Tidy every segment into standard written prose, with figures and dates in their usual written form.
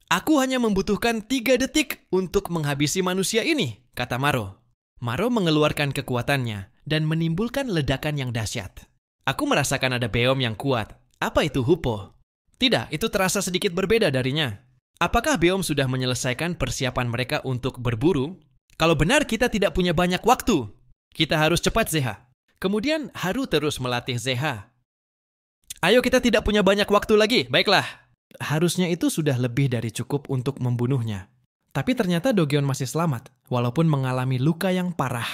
Aku hanya membutuhkan 3 detik untuk menghabisi manusia ini, kata Maro. Maro mengeluarkan kekuatannya dan menimbulkan ledakan yang dahsyat. Aku merasakan ada beom yang kuat. Apa itu Hupo? Tidak, itu terasa sedikit berbeda darinya. Apakah beom sudah menyelesaikan persiapan mereka untuk berburu? Kalau benar kita tidak punya banyak waktu. Kita harus cepat, Zeha. Kemudian Haru terus melatih Zeha. Ayo, kita tidak punya banyak waktu lagi. Baiklah. Harusnya itu sudah lebih dari cukup untuk membunuhnya. Tapi ternyata Dogeon masih selamat, walaupun mengalami luka yang parah.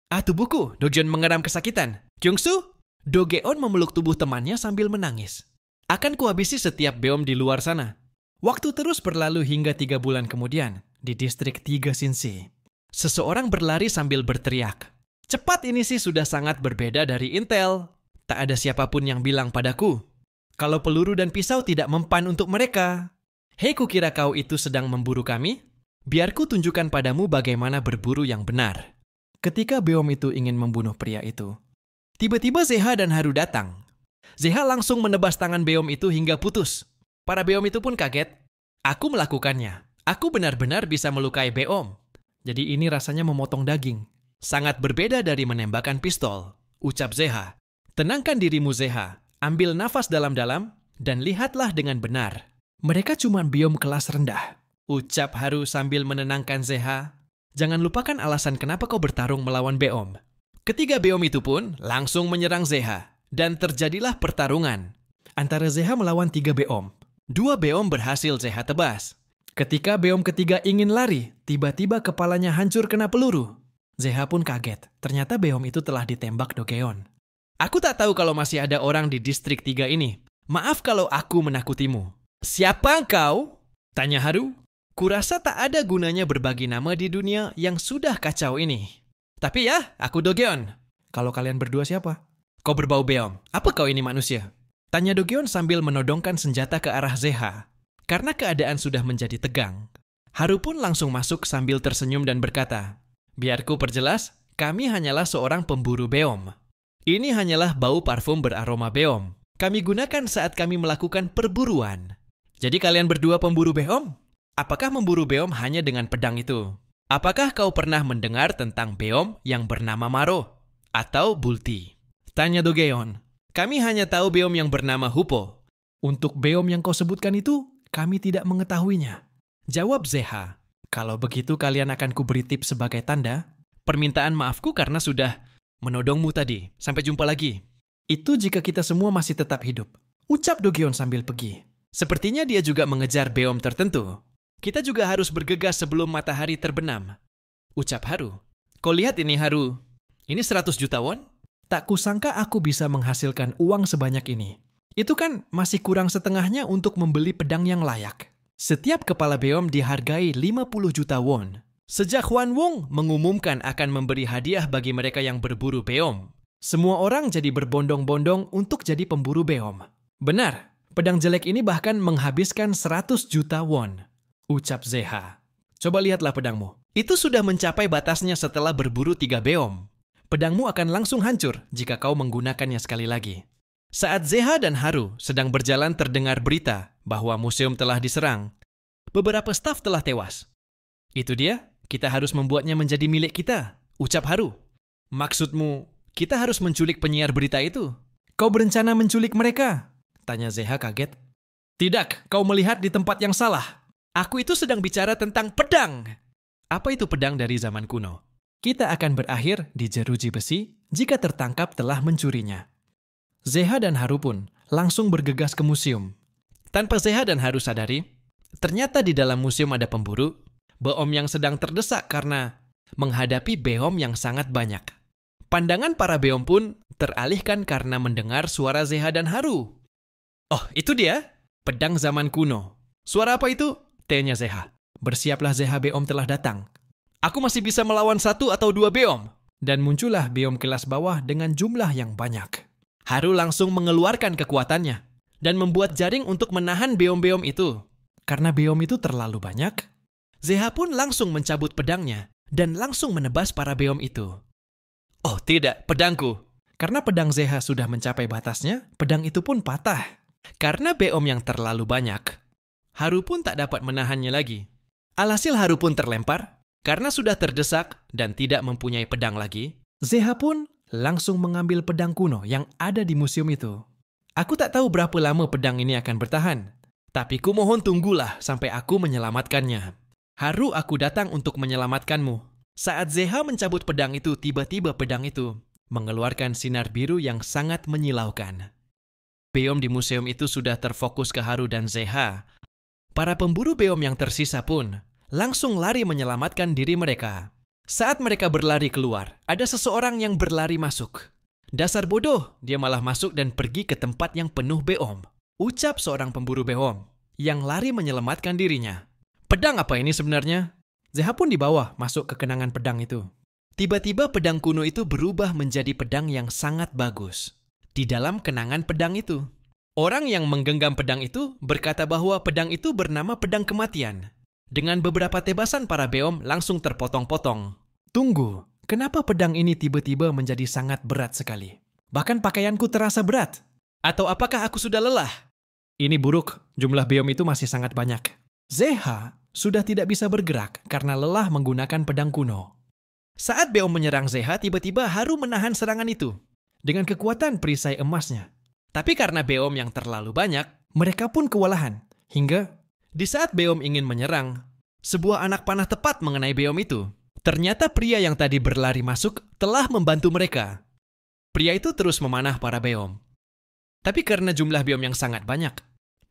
Ah, tubuhku, Dogeon mengeram kesakitan. Kyungsu? Dogeon memeluk tubuh temannya sambil menangis. Akan kuhabisi setiap beom di luar sana. Waktu terus berlalu hingga 3 bulan kemudian, di distrik 3 Shinsi. Seseorang berlari sambil berteriak. Cepat ini sih sudah sangat berbeda dari Intel. Tak ada siapapun yang bilang padaku. Kalau peluru dan pisau tidak mempan untuk mereka. Hei, kukira kau itu sedang memburu kami? Biar ku tunjukkan padamu bagaimana berburu yang benar. Ketika beom itu ingin membunuh pria itu, tiba-tiba Zeha dan Haru datang. Zeha langsung menebas tangan beom itu hingga putus. Para beom itu pun kaget. Aku melakukannya. Aku benar-benar bisa melukai beom. Jadi ini rasanya memotong daging. Sangat berbeda dari menembakkan pistol. Ucap Zeha. Tenangkan dirimu, Zeha. Ambil nafas dalam-dalam dan lihatlah dengan benar. Mereka cuma biom kelas rendah. Ucap Haru sambil menenangkan Zeha. Jangan lupakan alasan kenapa kau bertarung melawan beom. Ketiga beom itu pun langsung menyerang Zeha. Dan terjadilah pertarungan. Antara Zeha melawan 3 beom. 2 beom berhasil Zeha tebas. Ketika beom ketiga ingin lari, tiba-tiba kepalanya hancur kena peluru. Zeha pun kaget. Ternyata beom itu telah ditembak Dogeon. Aku tak tahu kalau masih ada orang di distrik 3 ini. Maaf kalau aku menakutimu. Siapa engkau? Tanya Haru. Kurasa tak ada gunanya berbagi nama di dunia yang sudah kacau ini. Tapi ya, aku Dogeon. Kalau kalian berdua siapa? Kau berbau beom. Apa kau ini manusia? Tanya Dogeon sambil menodongkan senjata ke arah Zeha. Karena keadaan sudah menjadi tegang. Haru pun langsung masuk sambil tersenyum dan berkata, biar ku perjelas, kami hanyalah seorang pemburu beom. Ini hanyalah bau parfum beraroma beom. Kami gunakan saat kami melakukan perburuan. Jadi kalian berdua pemburu beom? Apakah memburu beom hanya dengan pedang itu? Apakah kau pernah mendengar tentang beom yang bernama Maro? Atau Bulti? Tanya Dogeon. Kami hanya tahu beom yang bernama Hupo. Untuk beom yang kau sebutkan itu, kami tidak mengetahuinya. Jawab Zeha. Kalau begitu kalian akan kuberi tips sebagai tanda. Permintaan maafku karena sudah menodongmu tadi. Sampai jumpa lagi. Itu jika kita semua masih tetap hidup. Ucap Dogeon sambil pergi. Sepertinya dia juga mengejar beom tertentu. Kita juga harus bergegas sebelum matahari terbenam. Ucap Haru. Kau lihat ini, Haru. Ini 100 juta won? Tak kusangka aku bisa menghasilkan uang sebanyak ini. Itu kan masih kurang setengahnya untuk membeli pedang yang layak. Setiap kepala beom dihargai 50 juta won. Sejak Hwan Wong mengumumkan akan memberi hadiah bagi mereka yang berburu beom, semua orang jadi berbondong-bondong untuk jadi pemburu beom. Benar, pedang jelek ini bahkan menghabiskan 100 juta won. Ucap Zeha. Coba lihatlah pedangmu. Itu sudah mencapai batasnya setelah berburu 3 beom. Pedangmu akan langsung hancur jika kau menggunakannya sekali lagi. Saat Zeha dan Haru sedang berjalan terdengar berita bahwa museum telah diserang. Beberapa staf telah tewas. Itu dia. Kita harus membuatnya menjadi milik kita, ucap Haru. Maksudmu, kita harus menculik penyiar berita itu? Kau berencana menculik mereka? Tanya Zeha kaget. Tidak, kau melihat di tempat yang salah. Aku itu sedang bicara tentang pedang. Apa itu pedang dari zaman kuno? Kita akan berakhir di jeruji besi jika tertangkap telah mencurinya. Zeha dan Haru pun langsung bergegas ke museum. Tanpa Zeha dan Haru sadari, ternyata di dalam museum ada pemburu, beom yang sedang terdesak karena menghadapi beom yang sangat banyak. Pandangan para beom pun teralihkan karena mendengar suara Zeha dan Haru. Oh, itu dia, pedang zaman kuno. Suara apa itu? Tanya Zeha. Bersiaplah Zeha, beom telah datang. Aku masih bisa melawan 1 atau 2 beom. Dan muncullah beom kelas bawah dengan jumlah yang banyak. Haru langsung mengeluarkan kekuatannya dan membuat jaring untuk menahan beom-beom itu. Karena beom itu terlalu banyak, Zeha pun langsung mencabut pedangnya dan langsung menebas para beom itu. Oh tidak, pedangku. Karena pedang Zeha sudah mencapai batasnya, pedang itu pun patah. Karena beom yang terlalu banyak. Haru pun tak dapat menahannya lagi. Alhasil Haru pun terlempar. Karena sudah terdesak dan tidak mempunyai pedang lagi, Zeha pun langsung mengambil pedang kuno yang ada di museum itu. Aku tak tahu berapa lama pedang ini akan bertahan. Tapi ku mohon tunggulah sampai aku menyelamatkannya. Haru, aku datang untuk menyelamatkanmu. Saat Zeha mencabut pedang itu, tiba-tiba pedang itu mengeluarkan sinar biru yang sangat menyilaukan. Beom di museum itu sudah terfokus ke Haru dan Zeha. Para pemburu beom yang tersisa pun langsung lari menyelamatkan diri mereka. Saat mereka berlari keluar, ada seseorang yang berlari masuk. Dasar bodoh, dia malah masuk dan pergi ke tempat yang penuh beom. Ucap seorang pemburu beom yang lari menyelamatkan dirinya. Pedang apa ini sebenarnya? Zeha pun di bawah masuk ke kenangan pedang itu. Tiba-tiba pedang kuno itu berubah menjadi pedang yang sangat bagus. Di dalam kenangan pedang itu, orang yang menggenggam pedang itu berkata bahwa pedang itu bernama pedang kematian. Dengan beberapa tebasan para beom langsung terpotong-potong. Tunggu, kenapa pedang ini tiba-tiba menjadi sangat berat sekali? Bahkan pakaianku terasa berat. Atau apakah aku sudah lelah? Ini buruk, jumlah beom itu masih sangat banyak. Zeha sudah tidak bisa bergerak karena lelah menggunakan pedang kuno. Saat beom menyerang Zeha, tiba-tiba Haru menahan serangan itu dengan kekuatan perisai emasnya. Tapi karena beom yang terlalu banyak, mereka pun kewalahan. Hingga di saat beom ingin menyerang, sebuah anak panah tepat mengenai beom itu. Ternyata pria yang tadi berlari masuk telah membantu mereka. Pria itu terus memanah para beom. Tapi karena jumlah beom yang sangat banyak,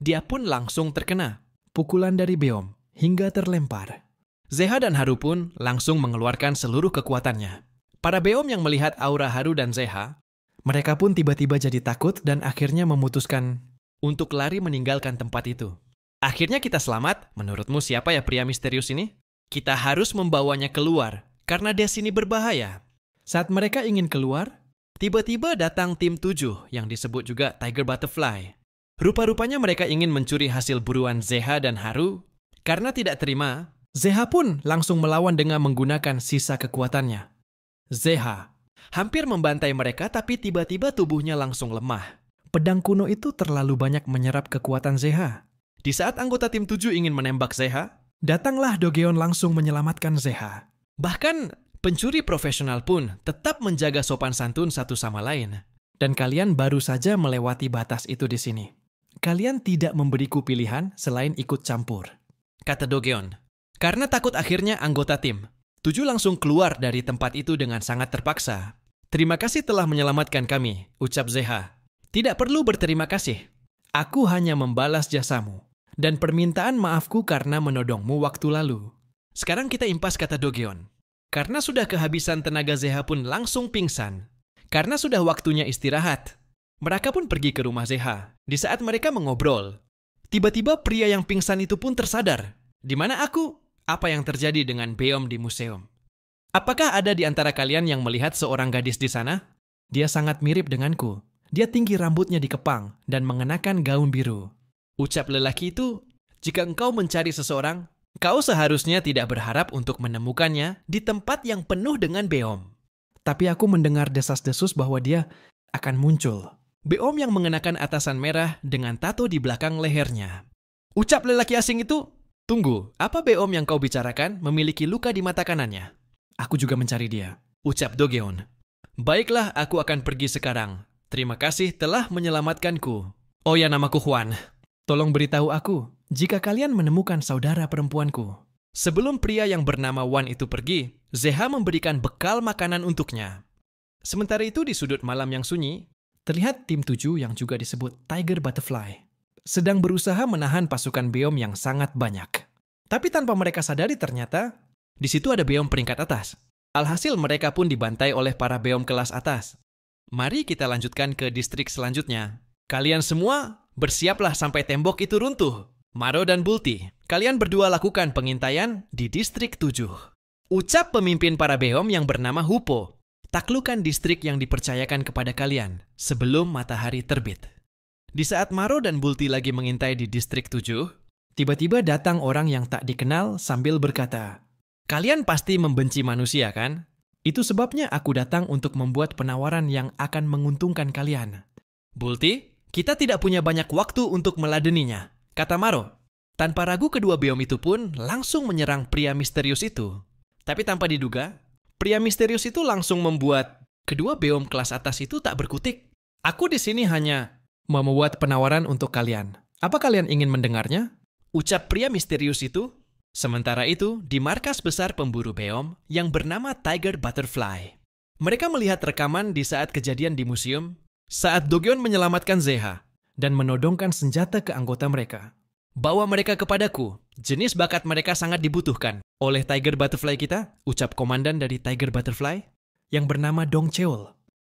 dia pun langsung terkena pukulan dari beom hingga terlempar. Zeha dan Haru pun langsung mengeluarkan seluruh kekuatannya. Para beom yang melihat aura Haru dan Zeha, mereka pun tiba-tiba jadi takut dan akhirnya memutuskan untuk lari meninggalkan tempat itu. Akhirnya kita selamat. Menurutmu siapa ya pria misterius ini? Kita harus membawanya keluar karena dia sini berbahaya. Saat mereka ingin keluar, tiba-tiba datang tim 7 yang disebut juga Tiger Butterfly. Rupa-rupanya mereka ingin mencuri hasil buruan Zeha dan Haru. Karena tidak terima, Zeha pun langsung melawan dengan menggunakan sisa kekuatannya. Zeha hampir membantai mereka tapi tiba-tiba tubuhnya langsung lemah. Pedang kuno itu terlalu banyak menyerap kekuatan Zeha. Di saat anggota tim 7 ingin menembak Zeha, datanglah Dogeon langsung menyelamatkan Zeha. Bahkan pencuri profesional pun tetap menjaga sopan santun satu sama lain. Dan kalian baru saja melewati batas itu di sini. Kalian tidak memberiku pilihan selain ikut campur, kata Dogeon. Karena takut akhirnya anggota tim 7 langsung keluar dari tempat itu dengan sangat terpaksa. Terima kasih telah menyelamatkan kami, ucap Zeha. Tidak perlu berterima kasih. Aku hanya membalas jasamu dan permintaan maafku karena menodongmu waktu lalu. Sekarang kita impas, kata Dogeon. Karena sudah kehabisan tenaga, Zeha pun langsung pingsan. Karena sudah waktunya istirahat, mereka pun pergi ke rumah Zeha. Di saat mereka mengobrol, tiba-tiba pria yang pingsan itu pun tersadar. Di mana aku? Apa yang terjadi dengan beom di museum? Apakah ada di antara kalian yang melihat seorang gadis di sana? Dia sangat mirip denganku. Dia tinggi, rambutnya dikepang, dan mengenakan gaun biru. Ucap lelaki itu, jika engkau mencari seseorang, kau seharusnya tidak berharap untuk menemukannya di tempat yang penuh dengan beom. Tapi aku mendengar desas-desus bahwa dia akan muncul. Beom yang mengenakan atasan merah dengan tato di belakang lehernya. Ucap lelaki asing itu, tunggu, apa beom yang kau bicarakan memiliki luka di mata kanannya? Aku juga mencari dia, ucap Dogeon. Baiklah, aku akan pergi sekarang. Terima kasih telah menyelamatkanku. Oh ya, namaku Juan. Tolong beritahu aku jika kalian menemukan saudara perempuanku. Sebelum pria yang bernama Wan itu pergi, Zeha memberikan bekal makanan untuknya. Sementara itu di sudut malam yang sunyi, terlihat tim 7 yang juga disebut Tiger Butterfly sedang berusaha menahan pasukan beom yang sangat banyak. Tapi tanpa mereka sadari ternyata di situ ada beom peringkat atas. Alhasil mereka pun dibantai oleh para beom kelas atas. Mari kita lanjutkan ke distrik selanjutnya. Kalian semua bersiaplah sampai tembok itu runtuh. Maro dan Bulti, kalian berdua lakukan pengintaian di distrik 7. Ucap pemimpin para beom yang bernama Hupo. Taklukkan distrik yang dipercayakan kepada kalian sebelum matahari terbit. Di saat Maro dan Bulti lagi mengintai di distrik 7, tiba-tiba datang orang yang tak dikenal sambil berkata, "Kalian pasti membenci manusia, kan? Itu sebabnya aku datang untuk membuat penawaran yang akan menguntungkan kalian." "Bulti, kita tidak punya banyak waktu untuk meladeninya," kata Maro. Tanpa ragu kedua beom itu pun langsung menyerang pria misterius itu. Tapi tanpa diduga, pria misterius itu langsung membuat kedua beom kelas atas itu tak berkutik. Aku di sini hanya membuat penawaran untuk kalian. Apa kalian ingin mendengarnya? Ucap pria misterius itu. Sementara itu, di markas besar pemburu beom yang bernama Tiger Butterfly. Mereka melihat rekaman di saat kejadian di museum, saat Do-gyeon menyelamatkan Zeha dan menodongkan senjata ke anggota mereka. Bawa mereka kepadaku, jenis bakat mereka sangat dibutuhkan oleh Tiger Butterfly kita, ucap komandan dari Tiger Butterfly, yang bernama Dong Cheol.